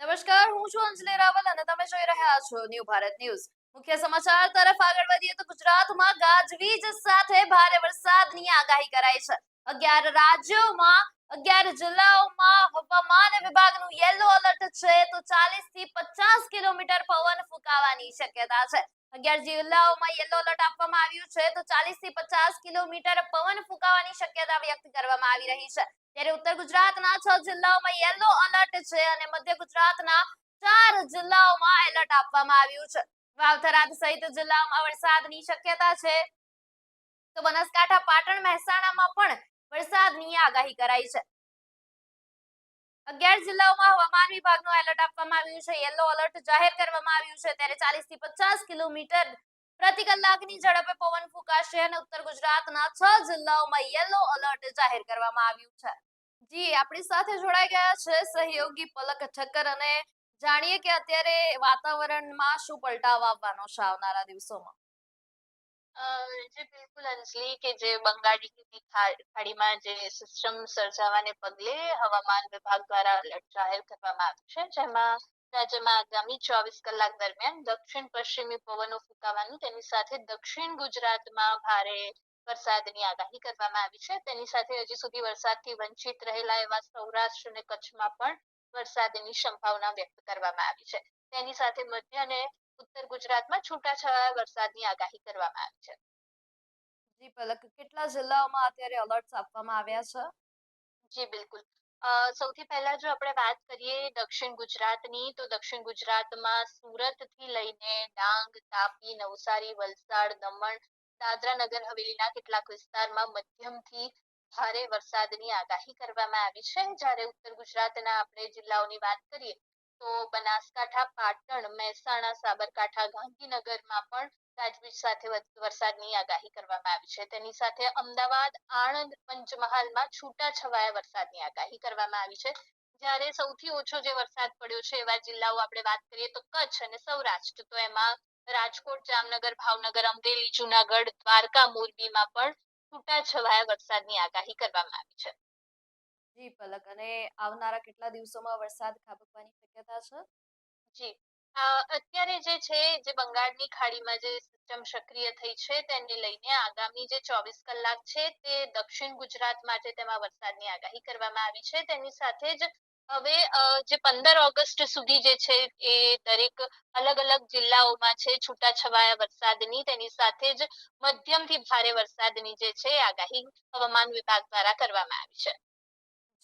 નમસ્કાર, હું છું અંજલિ રાવલ અને તમે જોઈ રહ્યા છો ન્યૂ ભારત ન્યૂઝ. મુખ્ય સમાચાર તરફ આગળ વધીએ તો ગુજરાતમાં ગાજવીજ સાથે ભારે વરસાદની આગાહી કરાઈ છે. 11 રાજ્યોમાં 11 જિલ્લાઓમાં હવામાન વિભાગનું યેલો એલર્ટ છે, તો 40 થી 50 કિલોમીટર પવન ફૂંકાવાની શક્યતા છે. 11 જિલ્લાઓમાં યેલો એલર્ટ આપવામાં આવ્યું છે, તો 40 થી 50 કિલોમીટર પવન ફૂંકાવાની શક્યતા વ્યક્ત કરવામાં આવી રહી છે. ત્યારે ઉત્તર ગુજરાતના 6 જિલ્લાઓમાં યેલો એલર્ટ છે અને મધ્ય ગુજરાતના 4 જિલ્લાઓમાં એલર્ટ આપવામાં આવ્યું છે. વાવ-થરાદ સહિત જિલ્લાઓમાં વરસાદની શક્યતા છે, તો બનાસકાંઠા, પાટણ, મહેસાણામાં પણ વરસાદની આગાહી કરાઈ છે. 11 જિલ્લાઓમાં હવામાન વિભાગનું એલર્ટ આપવામાં આવ્યું છે, યેલો એલર્ટ જાહેર કરવામાં આવ્યું છે. ત્યારે 40 થી 50 કિલોમીટર પ્રતિ કલાકની ઝડપે પવન ફૂંકાશે અને ઉત્તર ગુજરાતના 6 જિલ્લાઓમાં યેલો એલર્ટ જાહેર કરવામાં આવ્યું છે. જી, આપણી સાથે જોડાઈ ગયા છે સહયોગી પલક ઠક્કર, અને જાણીએ કે અત્યારે વાતાવરણમાં શું પલટાવ આવવાનો છે આવનારા દિવસોમાં. અ, જી બિલકુલ અંજલિ કે જે બંગાળની ખાડીમાં જે સિસ્ટમ સર્જાવાને પગલે હવામાન વિભાગ દ્વારા એલર્ટ જાહેર કરવામાં આવ્યું છે, જેમાં રાજ્યમાં આગામી 24 કલાક દરમિયાન દક્ષિણ પશ્ચિમી પવનો ફૂંકાવાનું, તેની સાથે દક્ષિણ ગુજરાતમાં ભારે વરસાદની આગાહી કરવામાં આવી છે. તેની સાથે હજી સુધી વરસાદથી વંચિત રહેલા એવા સૌરાષ્ટ્ર અને કચ્છમાં પણ વરસાદની સંભાવના વ્યક્ત કરવામાં આવી છે. તેની સાથે મધ્ય અને ઉત્તર ગુજરાતમાં છૂટાછવાયા વરસાદની આગાહી કરવામાં આવી છે. જી પલક, કેટલા જિલ્લાઓમાં અત્યારે એલર્ટ્સ આપવામાં આવ્યા છે? જી બિલકુલ. સૌથી પહેલા જો આપણે વાત કરીએ દક્ષિણ ગુજરાતની, તો દક્ષિણ ગુજરાતમાં સુરત થી લઈને ડાંગ, તાપી, નવસારી, વલસાડ, દમણ, દાદરા નગર હવેલીના કેટલાક વિસ્તારમાં મધ્યમથી ભારે વરસાદની આગાહી કરવામાં આવી છે. જ્યારે ઉત્તર ગુજરાતના આપણે જિલ્લાઓની વાત કરીએ તો બનાસકાંઠા, પાટણ, મહેસાણા, સાબરકાંઠા, ગાંધીનગરમાં પણ ગાજવીજ સાથે વરસાદની આગાહી કરવામાં આવી છે. તેની સાથે અમદાવાદ, આણંદ, પંચમહાલમાં છૂટાછવાયા વરસાદની આગાહી કરવામાં આવી છે. જ્યારે સૌથી ઓછો જે વરસાદ પડ્યો છે એવા જિલ્લાઓ આપણે વાત કરીએ તો કચ્છ અને સૌરાષ્ટ્ર, તો એમાં રાજકોટ, જામનગર, ભાવનગર, અમરેલી, જુનાગઢ, દ્વારકા, મોરબીમાં પણ છૂટાછવાયા વરસાદની આગાહી કરવામાં આવી છે. જી પલક, અને આવનારા કેટલા દિવસોમાં વરસાદ ખાબકવાની શક્યતા છે? જી. અત્યારે જે છે, જે બંગાળની ખાડીમાં જે સિસ્ટમ સક્રિય થઈ છે તેને લઈને આગામી જે 24 કલાક છે તે દક્ષિણ ગુજરાત માટે તેમાં વરસાદની આગાહી કરવામાં આવી છે. તેની સાથે જ હવે જે 15 ઓગસ્ટ સુધી જે છે એ દરેક અલગ અલગ જિલ્લાઓમાં છે છૂટાછવાયા વરસાદની, તેની સાથે જ મધ્યમથી ભારે વરસાદની જે છે આગાહી હવામાન વિભાગ દ્વારા કરવામાં આવી છે.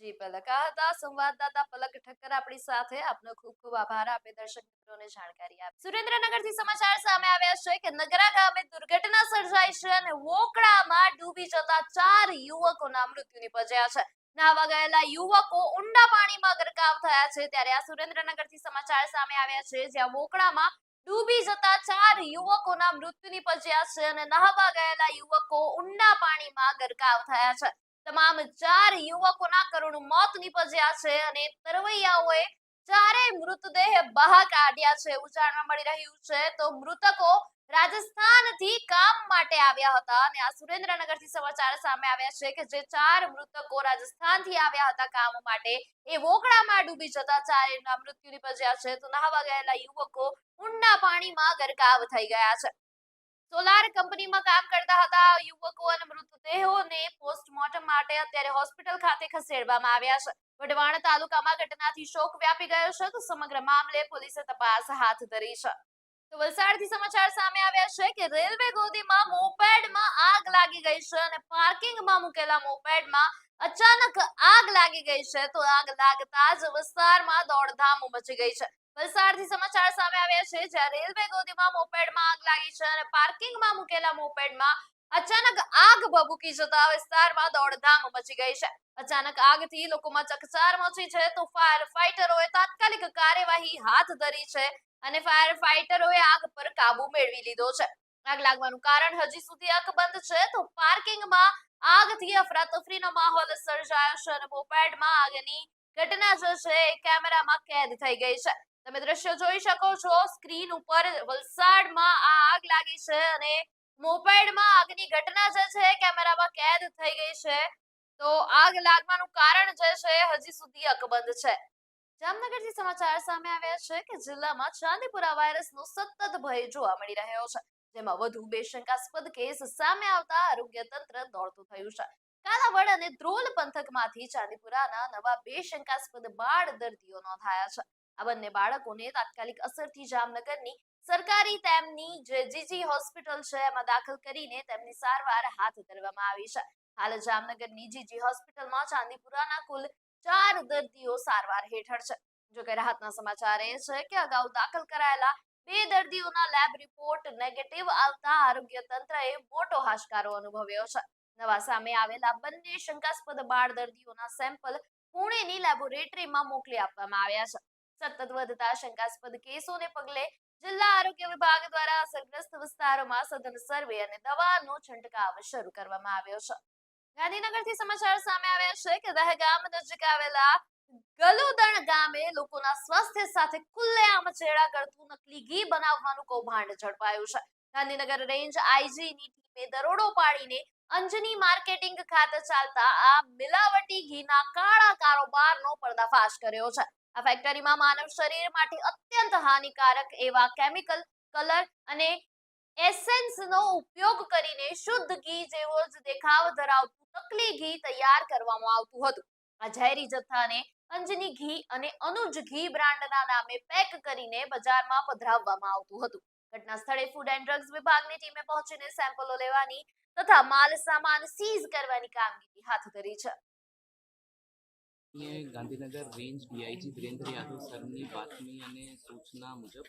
જી પલક, આ હતા સંવાદદાતા પલક ઠક્કર આપણી સાથે. આપનો ખૂબ ખૂબ આભાર, આપે દર્શક મિત્રોને જાણકારી આપી. સુરેન્દ્રનગરથી સમાચાર સામે આવ્યા છે કે નગરા ગામે દુર્ઘટના સર્જાઈ છે અને વોકળામાં ડૂબી જતા 4 યુવકોના મૃત્યુ નિપજ્યા છે. નાહવા ગયેલા યુવકો ઊંડા પાણીમાં ગરકાવ થયા છે. ત્યારે આ સુરેન્દ્રનગરથી સમાચાર સામે આવ્યા છે, જ્યાં વોકળામાં ડૂબી જતા 4 યુવકોના મૃત્યુ નિપજ્યા છે અને નાહવા ગયેલા યુવકો ઊંડા પાણીમાં ગરકાવ થયા છે. તમામ 4 યુવકોના કરુણ મોત નિપજ્યા છે અને તરવૈયાઓએ ચારેય મૃતદેહ બહાર કાઢ્યા છે એવું જાણવા મળી રહ્યું છે. તો મૃતકો રાજસ્થાનથી કામ માટે આવ્યા હતા અને આ સુરેન્દ્રનગરથી સમાચાર સામે આવ્યા છે કે જે 4 મૃતકો રાજસ્થાનથી આવ્યા હતા કામ માટે, એ વોકળામાં ડૂબી જતા ચારેયના મૃત્યુ નિપજ્યા છે. તો નહાવા ગયેલા યુવકો ઊંડા પાણીમાં ગરકાવ થઈ ગયા છે. સોલાર કંપનીમાં કામ કરતા હતા યુવકો અને મૃતદેહોને પોસ્ટમોર્ટમ માટે અત્યારે હોસ્પિટલ ખાતે ખસેડવામાં આવ્યા છે. વઢવાણ તાલુકામાં ઘટનાથી શોક વ્યાપી ગયો છે, તો સમગ્ર મામલે પોલીસે તપાસ હાથ ધરી છે. તો વલસાડથી સમાચાર સામે આવ્યા છે કે રેલવે ગોદીમાં મોપેડમાં આગ લાગી ગઈ છે અને પાર્કિંગમાં મૂકેલા મોપેડમાં અચાનક આગ લાગી ગઈ છે. તો આગ લાગતા જ વિસ્તારમાં દોડધામ મચી ગઈ છે. વલસાડથી સમાચાર સામે આવ્યા છે, જ્યાં રેલવે ગોદીમાં મોપેડમાં આગ લાગી છે અને પાર્કિંગમાં મૂકેલા મોપેડમાં અચાનક આગ ભભૂકી જતા વિસ્તારમાં દોડધામ મચી ગઈ છે. અચાનક આગથી લોકોમાં ચકચાર મચી છે, તો ફાયર ફાઈટરોએ તાત્કાલિક કાર્યવાહી હાથ ધરી છે અને ફાયર ફાઈટરોએ આગ પર કાબુ મેળવી લીધો છે. આગ લાગવાનું કારણ હજી સુધી અકબંધ છે. તો પાર્કિંગમાં આગથી અફરાતફરીનો માહોલ સર્જાયો છે અને મોપેડમાં આગની ઘટના જે છે એ કેમેરામાં કેદ થઈ ગઈ છે. તમે દ્રશ્યો જોઈ શકો છો સ્ક્રીન ઉપર. વલસાડમાં આ આગ લાગી છે અને મોપેડમાં આગની ઘટના જે છે કેમેરામાં કેદ થઈ ગઈ છે. તો આગ લાગવાનું કારણ જે છે હજી સુધી અકબંધ છે. જામનગરથી સમાચાર સામે આવ્યા છે કે જિલ્લામાં ચાંદીપુરા વાયરસનો સતત ભય જોવા મળી રહ્યો છે, જેમાં વધુ બે શંકાસ્પદ કેસ સામે આવતા આરોગ્ય તંત્ર દોડતું થયું છે. કાલાવડ અને ધ્રોલ પંથકમાંથી ચાંદીપુરાના નવા બે શંકાસ્પદ બાળ દર્દીઓ નોંધાયા છે. આ બંને બાળકોને તાત્કાલિક અસરથી જામનગરની સરકારી તેમની જે જીજી હોસ્પિટલ છે એમાં દાખલ કરીને તેમની સારવાર હાથ ધરવામાં આવી છે. હાલ જામનગરની જીજી હોસ્પિટલમાં ચાંદીપુરાના કુલ 4 દર્દીઓ સારવાર હેઠળ છે. જોકે રાહતના સમાચાર એ છે કે અગાઉ દાખલ કરાયેલા બે દર્દીઓના લેબ રિપોર્ટ નેગેટિવ આવતા આરોગ્ય તંત્રએ મોટો હાશકારો અનુભવ્યો છે. નવા સામે આવેલા બંને શંકાસ્પદ બાળ દર્દીઓના સેમ્પલ પુણેની લેબોરેટરીમાં મોકલી આપવામાં આવ્યા છે. સતત વધતા શંકાસ્પદ કેસોને પગલે જિલ્લા આરોગ્ય વિભાગ દ્વારા અસરગ્રસ્ત વિસ્તારોમાં સઘન સર્વે અને દવાનો છંટકાવ શરૂ કરવામાં આવ્યો છે. ગાંધીનગરથી સમાચાર સામે આવ્યા છે કે દહેગામ નજીક આવેલા ગલુદણ ગામે લોકોના સ્વાસ્થ્ય સાથે ખુલ્લેઆમ ચેડા કરતું નકલી ઘી બનાવવાનું કૌભાંડ ઝડપાયું છે. ગાંધીનગર રેન્જ આઈજીની ટીમે દરોડો પાડીને અંજની માર્કેટિંગ ખાતે ચાલતા આ મિલાવટી ઘીના કાળા કારોબારનો પર્દાફાશ કર્યો છે. આ ફેક્ટરીમાં માનવ શરીર માટે અત્યંત હાનિકારક એવા કેમિકલ, કલર અને એસેન્સનો ઉપયોગ કરીને શુદ્ધ ઘી જેવો જ દેખાવ ધરાવતું નકલી ઘી તૈયાર કરવામાં આવતું હતું. આ ઝેરી જથ્થાને અંજની ઘી અને અનુજ ઘી બ્રાન્ડના નામે પેક કરીને બજારમાં પધરાવવામાં આવતું હતું. ઘટના સ્થળે ફૂડ એન્ડ ડ્રગ્સ વિભાગની ટીમે પહોંચીને સેમ્પલો લેવાની તથા માલ સામાન સીઝ કરવાની કામગીરી હાથ ધરી છે. ગાંધીનગર રેન્જ ડીઆઈજી વિરેન્દ્ર યાદવ સરની બાતમી અને સૂચના મુજબ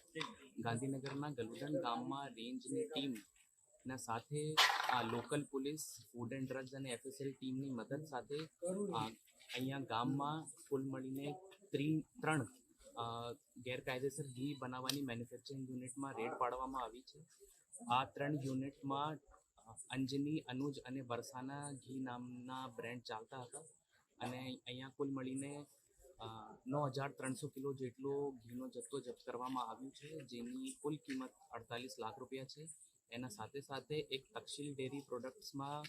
ગાંધીનગરના ગલુદન ગામમાં રેન્જની ટીમના સાથે local police, food and drugs અને એફએસએલ ટીમની મદદ સાથે અહીંયા ગામમાં કુલ મળીને 3 ગેરકાયદેસર ઘી બનાવવાની મેન્યુફેક્ચરિંગ યુનિટમાં રેડ પાડવામાં આવી છે. આ 3 યુનિટમાં અંજની, અનુજ અને બરસાના ઘી નામના બ્રાન્ડ ચાલતા હતા અને અહીંયા કુલ મળીને 9,300 કિલો જેટલો ઘીનો જથ્થો જપ્ત કરવામાં આવ્યું છે, જેની કુલ કિંમત 48 લાખ રૂપિયા છે. એના સાથે સાથે એક તક્ષશિલ ડેરી પ્રોડક્ટ્સમાં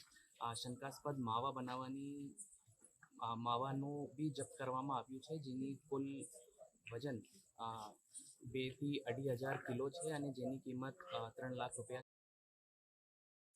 શંકાસ્પદ માવાનું બી જપ્ત કરવામાં આવ્યું છે, જેની કુલ વજન 2 થી 2,500 કિલો છે અને જેની કિંમત 3 લાખ રૂપિયા.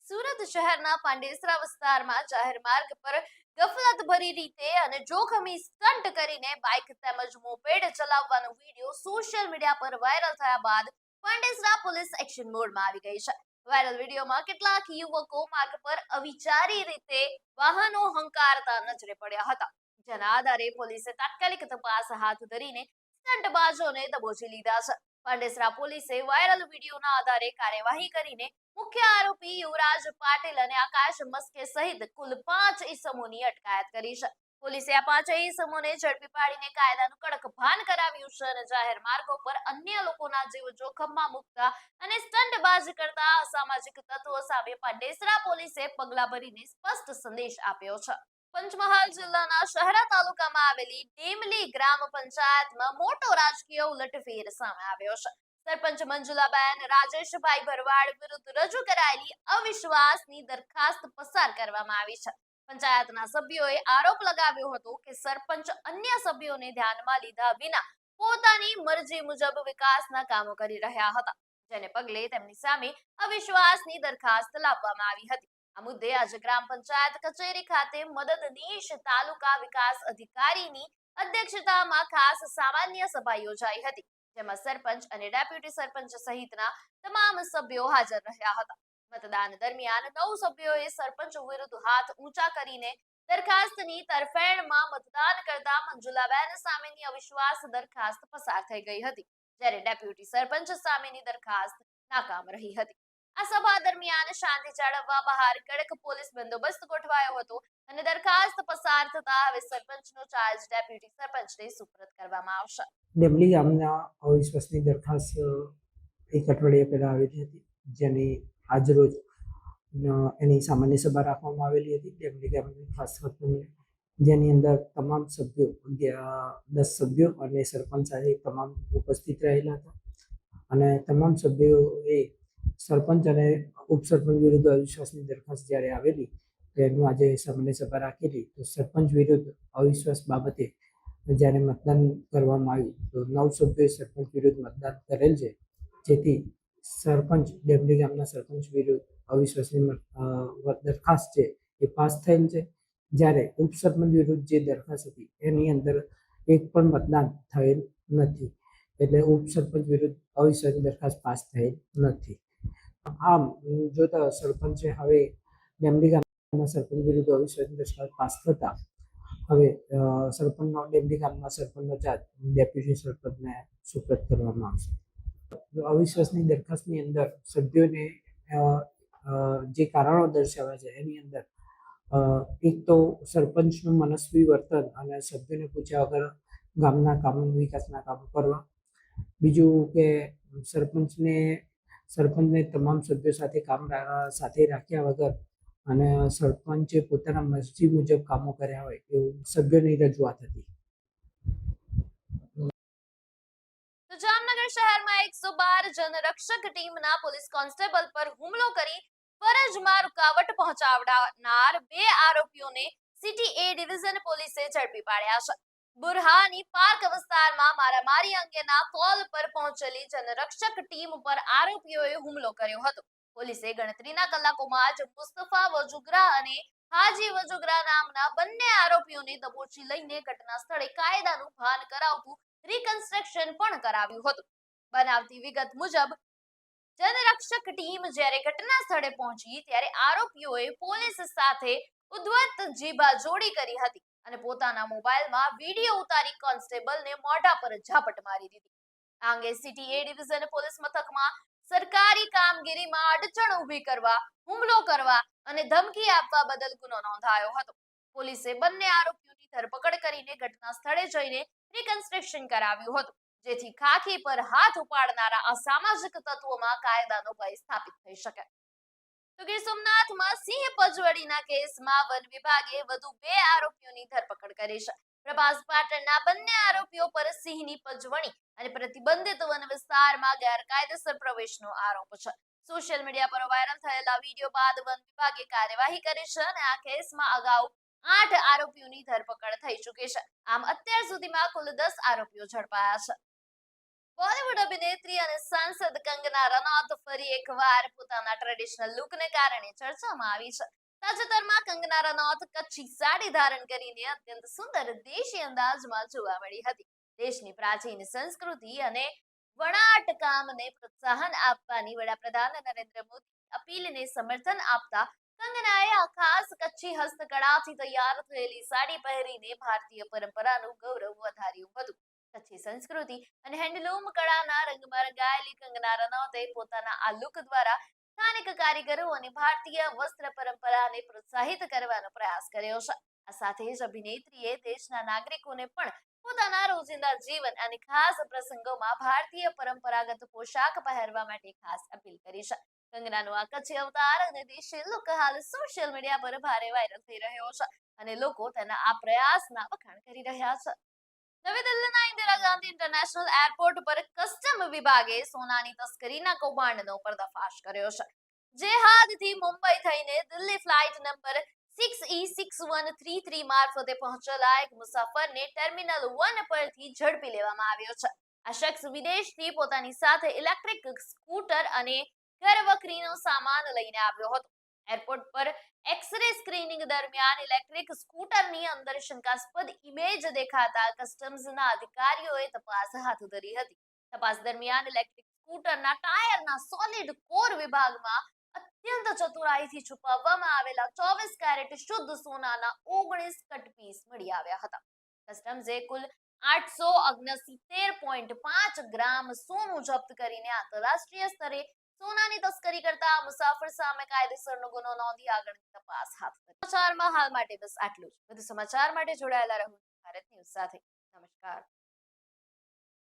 સુરત શહેરના પાંડેસરા વિસ્તારમાં જાહેર માર્ગ પર ગફલતભરી રીતે અને જોખમી સ્ટન્ટ કરીને બાઇક તેમજ મોપેડ ચલાવવાનો વિડીયો સોશિયલ મીડિયા પર વાયરલ થયા બાદ પાંડેસરા પોલીસ એક્શન મોડમાં આવી ગઈ છે. વાયરલ વિડીયોમાં કેટલાક યુવકો માર્ગ પર અવિચારી રીતે વાહનો હંકારતા નજરે પડ્યા હતા, જેના આધારે પોલીસે તાત્કાલિક તપાસ હાથ ધરીને સ્ટન્ટબાજોને દબોચી લીધા છે. પાંડેસરા પોલીસે વાયરલ વિડીયોના આધારે કાર્યવાહી કરીને મુખ્ય આરોપી યુવરાજ પાટીલ અને આકાશ મસ્કે સહિત કુલ 5 ઈસમોની અટકાયત કરી છે. પોલીસે આ 5 ઈસમોને ઝડપી પાડીને કાયદાનું કડક ભાન કરાવ્યું છે અને જાહેર માર્ગો પર અન્ય લોકોના જીવ જોખમમાં મૂકતા અને સ્ટન્ટબાજી કરતા અસામાજિક તત્વો સામે પાંડેસરા પોલીસે પગલાં ભરીને સ્પષ્ટ સંદેશ આપ્યો છે. પંચમહાલ જિલ્લાના શહેરા તાલુકામાં આવેલી ડેમલી ગ્રામ પંચાયતમાં મોટો રાજકીય ઉલટફેર સામે આવ્યો છે. સરપંચ મંજુલાબેન રાજેશભાઈ ભરવાડ વિરુદ્ધ રજૂ કરાયેલી અવિશ્વાસની દરખાસ્ત પસાર કરવામાં આવી છે. પંચાયતના સભ્યોએ આરોપ લગાવ્યો હતો કે સરપંચ અન્ય સભ્યોને ધ્યાનમાં લીધા વિના પોતાની મરજી મુજબ વિકાસના કામો કરી રહ્યા હતા, જેને પગલે તેમની સામે અવિશ્વાસની દરખાસ્ત લાવવામાં આવી હતી. આ મુદ્દે આજે ગ્રામ પંચાયત કચેરી ખાતે મદદનીશ તાલુકા વિકાસ અધિકારીની અધ્યક્ષતામાં ખાસ સામાન્ય સભા યોજાઈ હતી, જેમાં સરપંચ અને ડેપ્યુટી સરપંચ સહિતના તમામ સભ્યો હાજર રહ્યા હતા. મતદાન દરમિયાન 9 સભ્યોએ સરપંચ વિરુદ્ધ હાથ ઊંચા કરીને દરખાસ્તની તરફેણમાં મતદાન કરતા મંજુલાબેન સામેની અવિશ્વાસ દરખાસ્ત પસાર થઈ ગઈ હતી, જ્યારે ડેપ્યુટી સરપંચ સામેની દરખાસ્ત નાકામ રહી હતી. આ સભા દરમિયાન શાંતિ જાળવવા બહાર કડક પોલીસ બંદોબસ્ત ગોઠવાયો હતો અને દરખાસ્ત પસાર થતા હવે સરપંચનો ચાર્જ ડેપ્યુટી સરપંચને સુપરત કરવામાં આવશે. ડેમલી ગામના અવિશ્વાસની દરખાસ્ત એક અઠવાડિયા પહેલાં આવેલી હતી, જેની આજરોજ એની સામાન્ય સભા રાખવામાં આવેલી હતી ડેમલી ગામની ખાસ વતનને, જેની અંદર તમામ સભ્યો 10 સભ્યો અને સરપંચ સાથે તમામ ઉપસ્થિત રહેલા હતા અને તમામ સભ્યોએ સરપંચ અને ઉપસરપંચ વિરુદ્ધ અવિશ્વાસની દરખાસ્ત જ્યારે આવેલી તો એનું આજે સામાન્ય સભા રાખેલી તો સરપંચ વિરુદ્ધ અવિશ્વાસ બાબતે જ્યારે મતદાન કરવામાં આવ્યું તો 9 સભ્યોએ સરપંચ વિરુદ્ધ મતદાન કરેલ છે, જેથી સરપંચ ડેમડી ગામના સરપંચ વિરુદ્ધ અવિશ્વાસની દરખાસ્ત છે એ પાસ થયેલ છે. જ્યારે ઉપસરપંચ વિરુદ્ધ જે દરખાસ્ત હતી એની અંદર એક પણ મતદાન થયેલ નથી, એટલે ઉપસરપંચ વિરુદ્ધ અવિશ્વાસની દરખાસ્ત પાસ થયેલ નથી. આમ જોતા સરપંચે હવે ડેમડી ગામના સરપંચ વિરુદ્ધ અવિશ્વાસની દરખાસ્ત પાસ થતા હવે સરપંચનો ડેમડી ગામના સરપંચનો ચાર્જ ડેપ્યુટી સરપંચને સુપ્રત કરવામાં આવશે. અવિશ્વાસની દરખાસ્તની અંદર સભ્યોને જે કારણો દર્શાવ્યા છે એની અંદર એક તો સરપંચનું મનસ્વી વર્તન અને સભ્યોને પૂછ્યા વગર ગામના કામો વિકાસના કામો કરવા. બીજું કે સરપંચને તમામ સભ્યો સાથે સાથે રાખ્યા વગર અને સરપંચે પોતાના મરજી મુજબ કામો કર્યા હોય એવું સભ્યોની રજૂઆત હતી. તો જામનગર શહેરમાં 112 જનરક્ષક ટીમના પોલીસ કોન્સ્ટેબલ પર હુમલો કરી ફરજમાં રૂકાવટ પહોંચાડનાર 2 આરોપીઓને સિટી એ ડિવિઝન પોલીસે ઝડપી પાડ્યા છે. બુરહાની પાર્ક વિસ્તારમાં મારામારી અંગેના કોલ પર પહોંચેલી જનરક્ષક ટીમ પર આરોપીઓએ હુમલો કર્યો હતો. પોલીસે ગણતરીના કલાકોમાં જ મુસ્તફા વજુગરા અને હાજી વજુગરા નામના બંને આરોપીઓને દબોચી લઈને ઘટના સ્થળે કાયદાનું ભાન કરાવતું રિકન્સ્ટ્રક્શન પણ કરાવ્યું હતું. બનાવતી વિગત મુજબ જનરક્ષક ટીમ જ્યારે ઘટના સ્થળે પહોંચી ત્યારે આરોપીઓએ પોલીસ સાથે ઉદ્ધત જીબાજોડી કરી હતી અને પોતાના મોબાઈલમાં વિડીયો ઉતારી કોન્સ્ટેબલને મોઢા પર ઝાપટ મારી દીધી. આ અંગે સિટી એ ડિવિઝન પોલીસ મથકમાં સરકારી કામગીરીમાં અડચણ ઊભી કરવા, હુમલો કરવા અને ધમકી આપવા બદલ ગુનો નોંધાયો હતો. પોલીસે બંને આરોપીઓની ધરપકડ કરીને ઘટના સ્થળે જઈને રિકન્સ્ટ્રક્શન કરાવ્યું હતું, જેથી ખાખી પર હાથ ઉપાડનારા અસામાજિક તત્વોમાં કાયદાનો ભય સ્થાપિત થઈ શકે. તો ગીર સોમનાથમાં સિંહ પજવડીના કેસમાં વન વિભાગે વધુ 2 આરોપીઓની ધરપકડ કરી છે. પ્રભાસ પાટણના બંને આરોપીઓ પર સિંહની પજવણી અને પ્રતિબંધિત વન વિસ્તારમાં ગેરકાયદેસર પ્રવેશનો આરોપ છે. સોશિયલ મીડિયા પર વાયરલ થયેલા વિડીયો બાદ વન વિભાગે કાર્યવાહી કરી છે અને આ કેસમાં અગાઉ 8 આરોપીઓની ધરપકડ થઈ ચૂકી છે. આમ અત્યાર સુધીમાં કુલ 10 આરોપીઓ ઝડપાયા છે. બોલિવૂડ અભિનેત્રી અને સાંસદ કંગના રનૌત ફરી એકવાર પોતાના ટ્રેડિશનલ લુકને કારણે ચર્ચામાં આવી છે. તાજેતરમાં કંગના રનૌત કચ્છી સાડી ધારણ કરીને અત્યંત સુંદર દેશી અંદાજમાં જોવા મળી હતી. દેશની પ્રાચીન સંસ્કૃતિ અને વણાટ કામને પ્રોત્સાહન આપવાની વડાપ્રધાન નરેન્દ્ર મોદી અપીલને સમર્થન આપતા કંગનાએ આ ખાસ કચ્છી હસ્તકળાથી તૈયાર થયેલી સાડી પહેરીને ભારતીય પરંપરાનું ગૌરવ વધાર્યું હતું. કચ્છી સંસ્કૃતિ અને હેન્ડલૂમ કળાના રંગમાં રંગાયેલી કંગના રનૌતે પોતાના આ લુક દ્વારા સ્થાનિક કારીગરો અને ભારતીય વસ્ત્ર પરંપરાને પ્રોત્સાહિત કરવાનો પ્રયાસ કર્યો છે. આ સાથે જ અભિનેત્રીએ દેશના નાગરિકોને પણ પોતાના રોજિંદા જીવન અને ખાસ પ્રસંગોમાં ભારતીય પરંપરાગત પોશાક પહેરવા માટે ખાસ અપીલ કરી છે. કંગનાનો આ કચ્છી અવતાર અને દેશી લુક હાલ સોશિયલ મીડિયા પર ભારે વાયરલ થઈ રહ્યો છે અને લોકો તેના આ પ્રયાસના વખાણ કરી રહ્યા છે. નવી દિલ્હીના ઇન્દિરા ગાંધી ઇન્ટરનેશનલ એરપોર્ટ પર કસ્ટમ વિભાગે સોનાની તસ્કરીના કૌભાંડનો પર્દાફાશ કર્યો છે. જેહાદથી મુંબઈ થઈને દિલ્હી ફ્લાઇટ નંબર 6E6133 મારફતે પહોંચેલા એક મુસાફરને ટર્મિનલ 1 પરથી ઝડપી લેવામાં આવ્યો છે. આ શખ્સ વિદેશથી પોતાની સાથે ઇલેક્ટ્રિક સ્કૂટર અને ઘરવખરીનો સામાન લઈને આવ્યો હતો. એરપોર્ટ પર એક્સ-રે સ્ક્રીનિંગ દરમિયાન ઇલેક્ટ્રિક સ્કૂટરની અંદર શંકાસ્પદ ઇમેજ દેખાતા કસ્ટમ્સના અધિકારીઓએ તપાસ હાથ ધરી હતી. તપાસ દરમિયાન ઇલેક્ટ્રિક સ્કૂટરના ટાયરના સોલિડ કોર વિભાગમાં અત્યંત ચતુરાઈથી છુપાવવામાં આવેલા 24 કેરેટ શુદ્ધ સોનાના 19 કટ પીસ મળી આવ્યા હતા. કસ્ટમ્સે કુલ 869.5 ગ્રામ સોનું જપ્ત કરીને આંતરરાષ્ટ્રીય સ્તરે સોનાની તસ્કરી કરતા મુસાફર સામે કાયદેસરનો ગુનો નોંધી આગળની તપાસ હાથ ધરી. સમાચારમાં હાલ માટે બસ આટલું જ. વધુ સમાચાર માટે જોડાયેલા રહો ભારત ન્યૂઝ સાથે. નમસ્કાર.